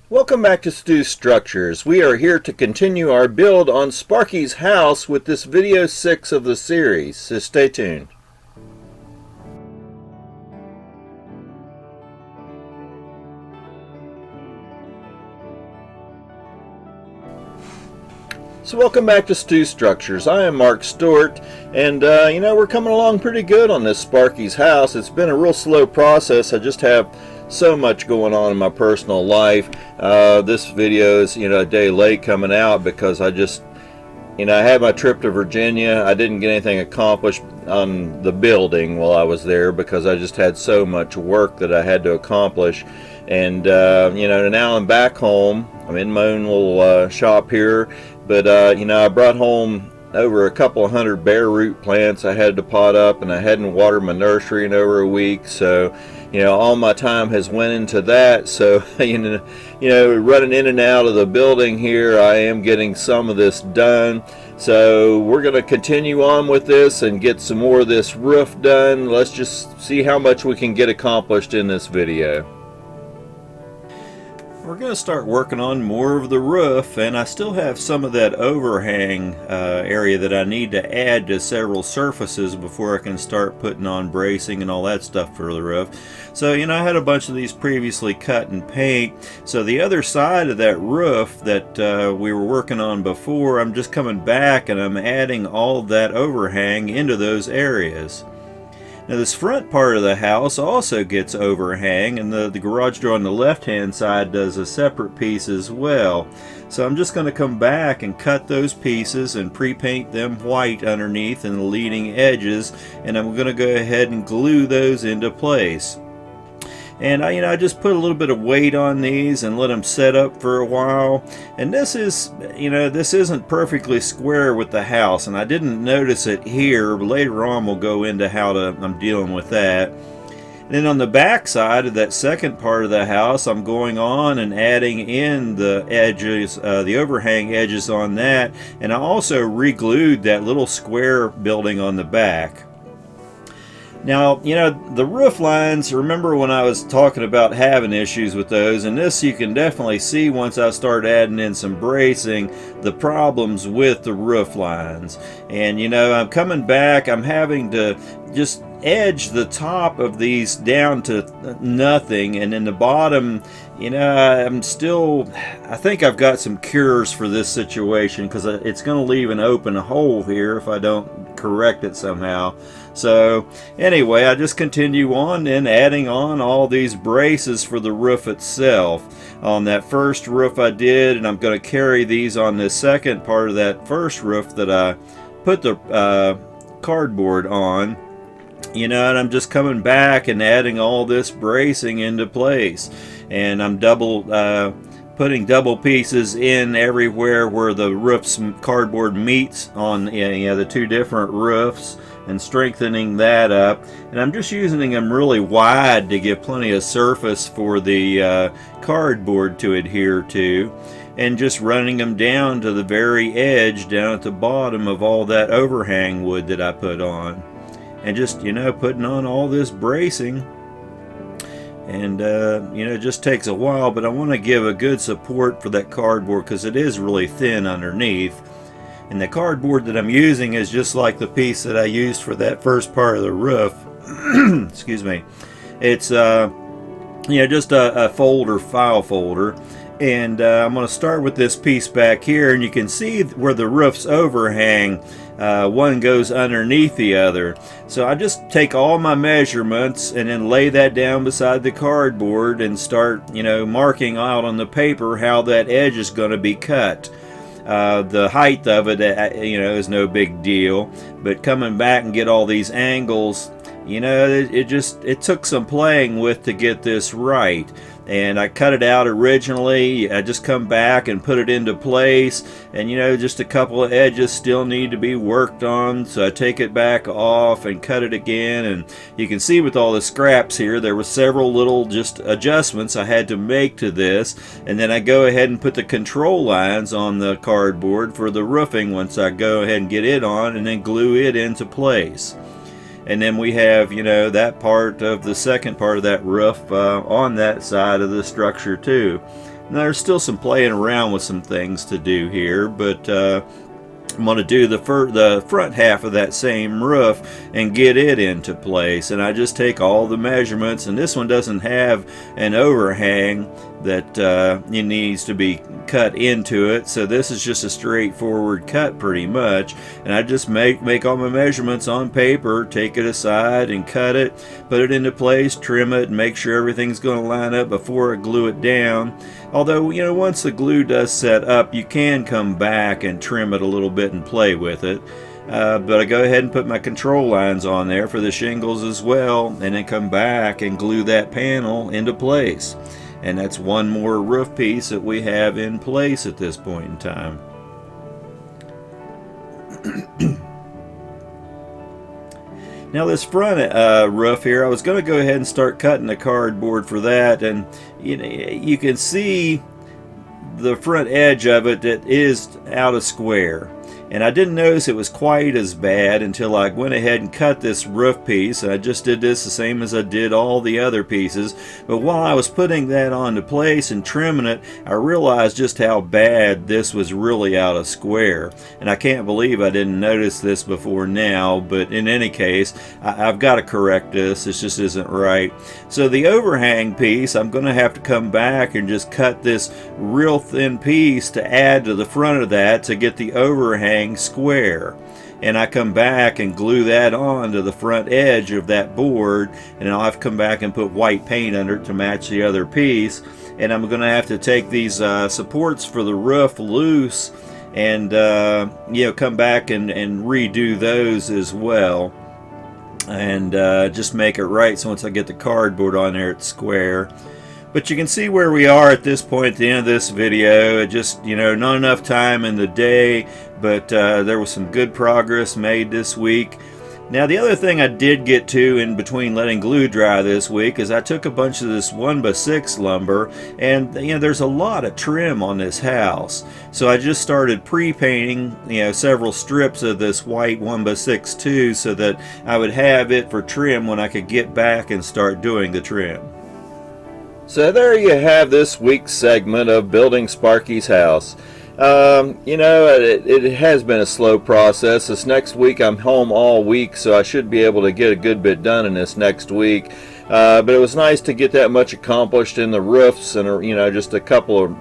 Welcome back to Stu Structures. We are here to continue our build on Sparky's house with this video 6 of the series, so stay tuned. So welcome back to Stu Structures. I am Mark Stewart, and we're coming along pretty good on this Sparky's house. It's been a real slow process. I just have so much going on in my personal life. This video is a day late coming out because I just I had my trip to Virginia. I didn't get anything accomplished on the building while I was there because I just had so much work that I had to accomplish. And now I'm back home. I'm in my own little shop here, but I brought home over a couple of hundred bare root plants I had to pot up, and I hadn't watered my nursery in over a week, so all my time has went into that. So running in and out of the building here, I am getting some of this done. So we're going to continue on with this and get some more of this roof done. Let's just see how much we can get accomplished in this video. We're going to start working on more of the roof, and I still have some of that overhang area that I need to add to several surfaces before I can start putting on bracing and all that stuff for the roof. So I had a bunch of these previously cut and paint, so the other side of that roof that we were working on before, I'm just coming back and I'm adding all of that overhang into those areas. Now this front part of the house also gets overhang, and the garage door on the left hand side does a separate piece as well. So I'm just going to come back and cut those pieces and pre-paint them white underneath and the leading edges, and I'm going to go ahead and glue those into place. And I just put a little bit of weight on these and let them set up for a while. And this is, this isn't perfectly square with the house, and I didn't notice it here, but later on we'll go into how I'm dealing with that. And then on the back side of that second part of the house, I'm going on and adding in the edges, the overhang edges on that, and I also re-glued that little square building on the back. Now, the roof lines, remember when I was talking about having issues with those, and this you can definitely see once I start adding in some bracing, the problems with the roof lines. And I'm coming back, I'm having to just edge the top of these down to nothing, and in the bottom, I think I've got some cures for this situation, because it's going to leave an open hole here if I don't correct it somehow. So anyway, I just continue on and adding on all these braces for the roof itself. On that first roof I did, and I'm going to carry these on the second part of that first roof that I put the cardboard on. And I'm just coming back and adding all this bracing into place, and I'm putting double pieces in everywhere where the roof's cardboard meets on the two different roofs, and strengthening that up. And I'm just using them really wide to give plenty of surface for the cardboard to adhere to, and just running them down to the very edge down at the bottom of all that overhang wood that I put on, and just putting on all this bracing. And it just takes a while, but I want to give a good support for that cardboard because it is really thin underneath. And the cardboard that I'm using is just like the piece that I used for that first part of the roof. Excuse me. It's just a file folder. And I'm going to start with this piece back here, and you can see where the roof's overhang, one goes underneath the other. So I just take all my measurements and then lay that down beside the cardboard and start marking out on the paper how that edge is going to be cut. The height of it is no big deal, but coming back and get all these angles, it took some playing with to get this right. And I cut it out originally. I just come back and put it into place, and just a couple of edges still need to be worked on, so I take it back off and cut it again. And you can see with all the scraps here, there were several little just adjustments I had to make to this, and then I go ahead and put the control lines on the cardboard for the roofing once I go ahead and get it on, and then glue it into place. And then we have, that part of the second part of that roof on that side of the structure too. Now, there's still some playing around with some things to do here, but I'm going to do the front half of that same roof and get it into place. And I just take all the measurements, and this one doesn't have an overhang that it needs to be cut into it, so this is just a straightforward cut pretty much. And I just make all my measurements on paper, take it aside and cut it, put it into place, trim it, and make sure everything's going to line up before I glue it down. Although, you know, once the glue does set up, you can come back and trim it a little bit and play with it. But I go ahead and put my control lines on there for the shingles as well, and then come back and glue that panel into place. And that's one more roof piece that we have in place at this point in time. Now this front roof here, I was going to go ahead and start cutting the cardboard for that, and you can see the front edge of it that is out of square. And I didn't notice it was quite as bad until I went ahead and cut this roof piece. I just did this the same as I did all the other pieces. But while I was putting that onto place and trimming it, I realized just how bad this was really out of square. And I can't believe I didn't notice this before now, but in any case, I've got to correct this. This just isn't right. So the overhang piece, I'm going to have to come back and just cut this real thin piece to add to the front of that to get the overhang square. And I come back and glue that on to the front edge of that board, and I'll have to come back and put white paint under it to match the other piece. And I'm going to have to take these supports for the roof loose and come back and redo those as well, and just make it right so once I get the cardboard on there it's square. But you can see where we are at this point at the end of this video. It just, not enough time in the day, but there was some good progress made this week. Now the other thing I did get to in between letting glue dry this week is I took a bunch of this 1x6 lumber, and there's a lot of trim on this house. So I just started pre-painting several strips of this white 1x6 too, so that I would have it for trim when I could get back and start doing the trim. So there you have this week's segment of Building Sparky's House. It has been a slow process. This next week I'm home all week, so I should be able to get a good bit done in this next week. But it was nice to get that much accomplished in the roofs, and just a couple of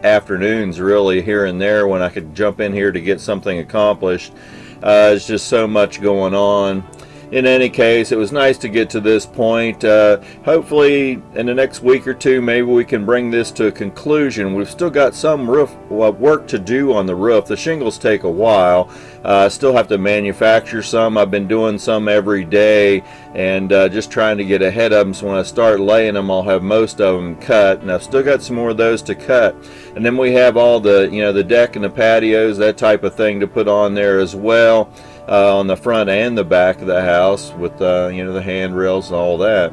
afternoons really here and there when I could jump in here to get something accomplished. There's just so much going on. In any case, it was nice to get to this point. Hopefully in the next week or two maybe we can bring this to a conclusion. We've still got some roof work to do on the roof. The shingles take a while. I still have to manufacture some. I've been doing some every day and just trying to get ahead of them, so when I start laying them I'll have most of them cut, and I've still got some more of those to cut. And then we have all the the deck and the patios, that type of thing to put on there as well. On the front and the back of the house with the handrails and all that.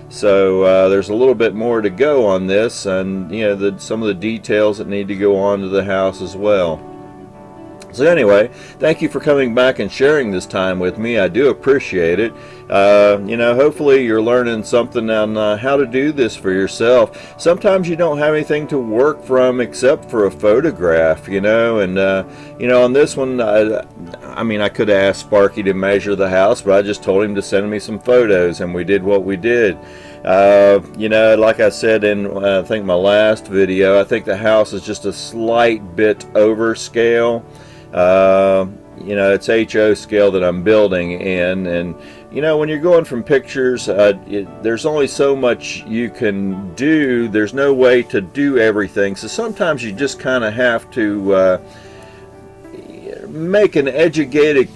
So there's a little bit more to go on this, and some of the details that need to go on to the house as well. So anyway, thank you for coming back and sharing this time with me. I do appreciate it. Hopefully you're learning something on how to do this for yourself. Sometimes you don't have anything to work from except for a photograph, and on this one, I could have asked Sparky to measure the house, but I just told him to send me some photos, and we did what we did. Like I said in I think my last video, I think the house is just a slight bit overscale. It's HO scale that I'm building in, and when you're going from pictures, there's only so much you can do. There's no way to do everything, so sometimes you just kind of have to make an educated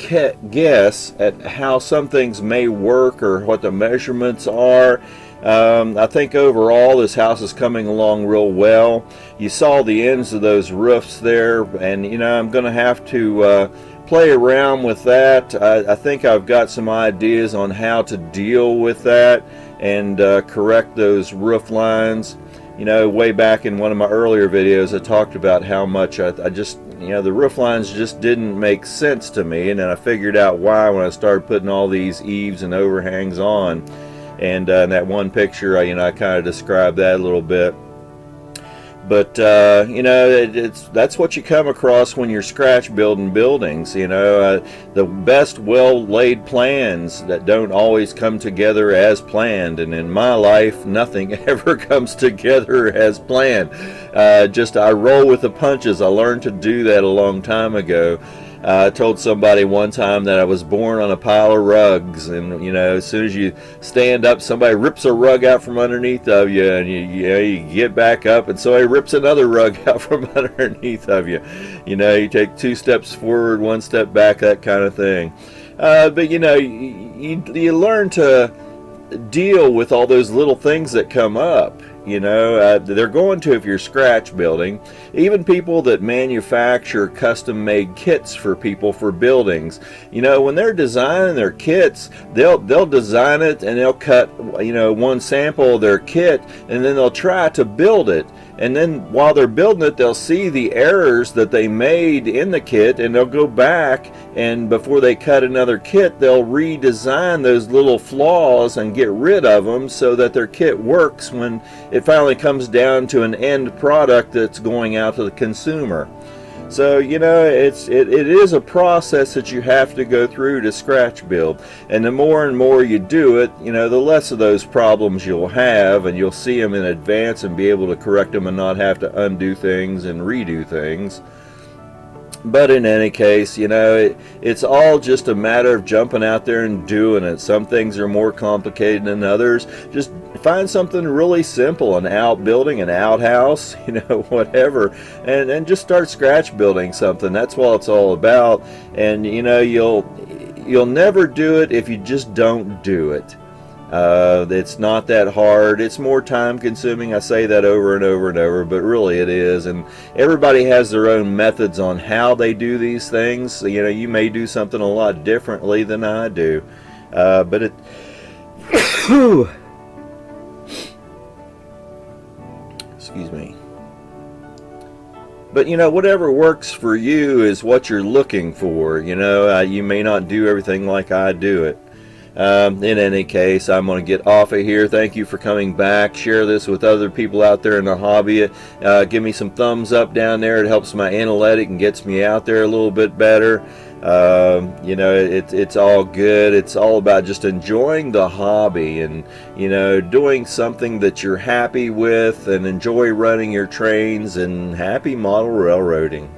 guess at how some things may work or what the measurements are. I think overall this house is coming along real well. You saw the ends of those roofs there, and I'm going to have to play around with that. I think I've got some ideas on how to deal with that and correct those roof lines. Way back in one of my earlier videos I talked about how much I just the roof lines just didn't make sense to me, and then I figured out why when I started putting all these eaves and overhangs on. And in that one picture, I kind of described that a little bit. But you know, that's what you come across when you're scratch building buildings. You know, the best well-laid plans that don't always come together as planned. And in my life, nothing ever comes together as planned. Just I roll with the punches. I learned to do that a long time ago. I told somebody one time that I was born on a pile of rugs, and you know, as soon as you stand up, somebody rips a rug out from underneath of you, and you get back up, and somebody rips another rug out from underneath of you. You know, you take 2 steps forward, 1 step back, that kind of thing. But you know, you learn to deal with all those little things that come up. You know, they're going to, if you're scratch building, even people that manufacture custom-made kits for people for buildings. You know, when they're designing their kits, they'll design it and they'll cut, you know, one sample of their kit, and then they'll try to build it. And then while they're building it, they'll see the errors that they made in the kit, and they'll go back, and before they cut another kit, they'll redesign those little flaws and get rid of them so that their kit works when it finally comes down to an end product that's going out to the consumer. So, you know, it is a process that you have to go through to scratch build. And the more and more you do it, you know, the less of those problems you'll have, and you'll see them in advance and be able to correct them and not have to undo things and redo things. But in any case, you know, it's all just a matter of jumping out there and doing it. Some things are more complicated than others. Just find something really simple, an outbuilding, an outhouse, you know, whatever, and just start scratch building something. That's what it's all about. And you know, you'll never do it if you just don't do it. It's not that hard. It's more time consuming. I say that over and over and over, but really it is. And everybody has their own methods on how they do these things. So, you know, you may do something a lot differently than I do. But it excuse me. But you know, whatever works for you is what you're looking for. You know, you may not do everything like I do it. In any case, I'm going to get off of here. Thank you for coming back. Share this with other people out there in the hobby. Give me some thumbs up down there. It helps my analytic and gets me out there a little bit better. You know, it's all good. It's all about just enjoying the hobby and, you know, doing something that you're happy with, and enjoy running your trains, and happy model railroading.